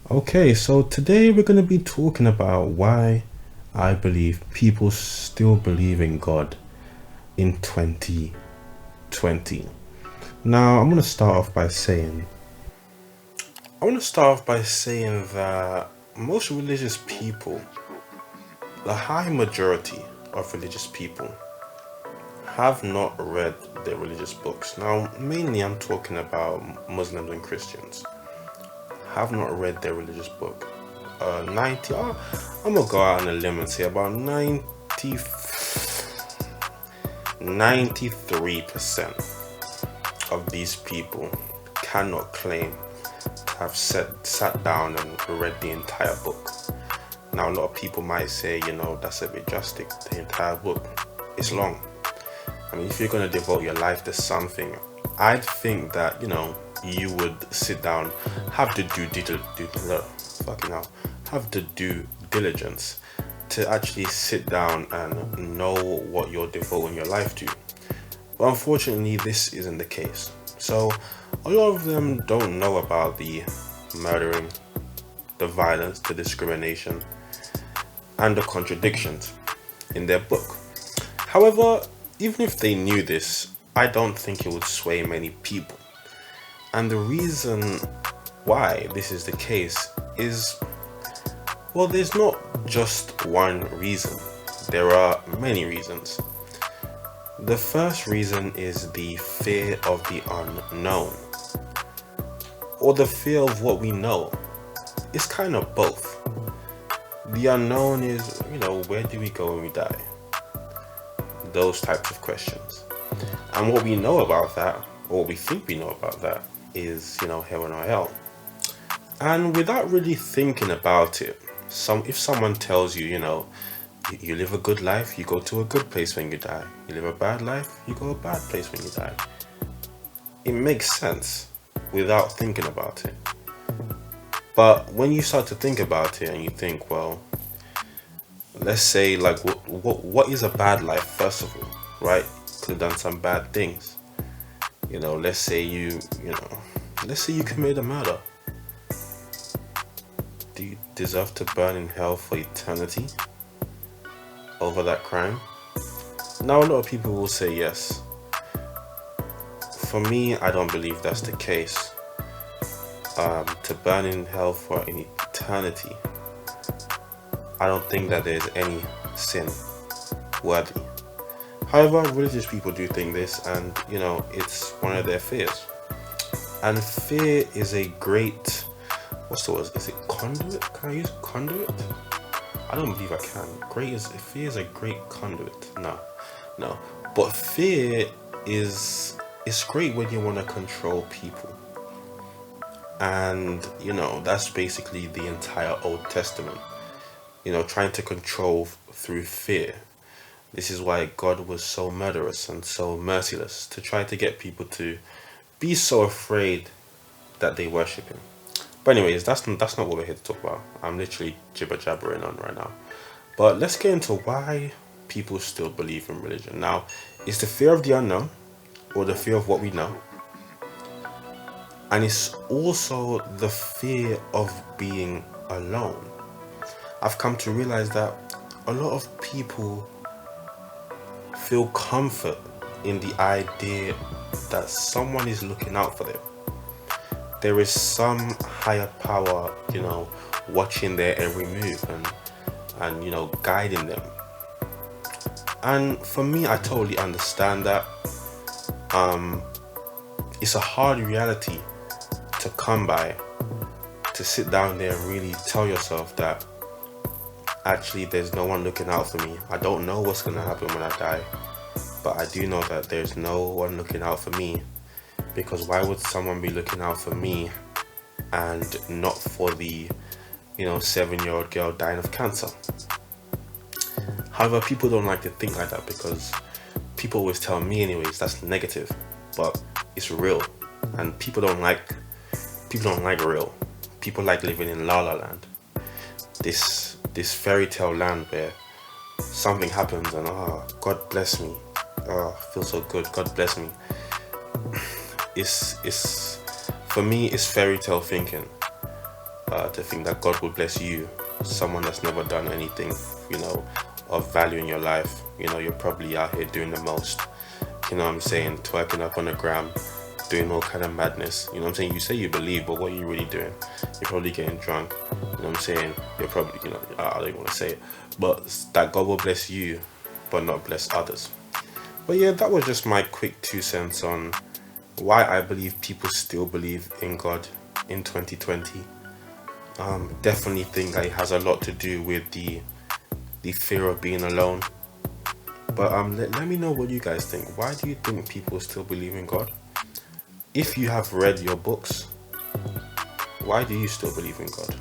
Okay, so today we're going to be talking about why I believe people still believe in God in 2020. Now, I want to start off by saying that most religious people, the high majority of religious people, have not read their religious books. Now, mainly I'm talking about Muslims and Christians, have not read their religious book. 90, I'm gonna go out on a limb and say about 93% of these people cannot claim to have sat down and read the entire book. Now, a lot of people might say, that's a bit drastic. The entire book is long. I mean, if you're going to devote your life to something, I'd think that, you would sit down, have the have the due diligence to actually sit down and know what you're devoting your life to. But unfortunately, this isn't the case. So, a lot of them don't know about the murdering, the violence, the discrimination, and the contradictions in their book. However, even if they knew this, I don't think it would sway many people. And the reason why this is the case is, well, there's not just one reason. There are many reasons. The first reason is the fear of the unknown, or the fear of what we know. It's kind of both. The unknown is, where do we go when we die? Those types of questions. And what we know about that, or what we think we know about that, is, heaven or hell. And without really thinking about it, if someone tells you, you live a good life, you go to a good place when you die. You live a bad life, you go to a bad place when you die. It makes sense without thinking about it. But when you start to think about it and you think, well, let's say, like, what is a bad life, first of all, right? Could have done some bad things. Let's say let's say you committed a murder. Do you deserve to burn in hell for eternity over that crime? Now, a lot of people will say yes. For me, I don't believe that's the case. To burn in hell for an eternity, I don't think that there's any sin worthy. However, religious people do think this, and it's one of their fears. And fear is a great, what's the word? Is it conduit? Can I use conduit? I don't believe I can. Fear is a great conduit. No. But fear is great when you want to control people. And that's basically the entire Old Testament. Trying to control through fear. This is why God was so murderous and so merciless, to try to get people to be so afraid that they worship him. But anyways, that's not what we're here to talk about. I'm literally jibber jabbering on right now. But let's get into why people still believe in religion. Now, it's the fear of the unknown, or the fear of what we know. And it's also the fear of being alone. I've come to realize that a lot of people feel comfort in the idea that someone is looking out for them. There is some higher power, watching their every move and guiding them. And for me, I totally understand that. It's a hard reality to come by, to sit down there and really tell yourself that actually there's no one looking out for me. I don't know what's going to happen when I die, but I do know that there's no one looking out for me, because why would someone be looking out for me and not for the 7-year-old girl dying of cancer? However, people don't like to think like that, because people always tell me anyways that's negative, but it's real. And people don't like real. People like living in La La Land, this fairy tale land where something happens and God bless me, I feel so good, God bless me. It's for me, it's fairy tale thinking. to think that God will bless you, someone that's never done anything, of value in your life. You're probably out here doing the most, what I'm saying, twerking up on the gram, doing all kind of madness. What I'm saying? You say you believe, but what are you really doing? You're probably getting drunk. What I'm saying? You're probably, I don't even want to say it, but that God will bless you, but not bless others. But yeah, that was just my quick 2 cents on why I believe people still believe in God in 2020. Definitely think that it has a lot to do with the fear of being alone. But let me know what you guys think. Why do you think people still believe in God? If you have read your books, why do you still believe in God?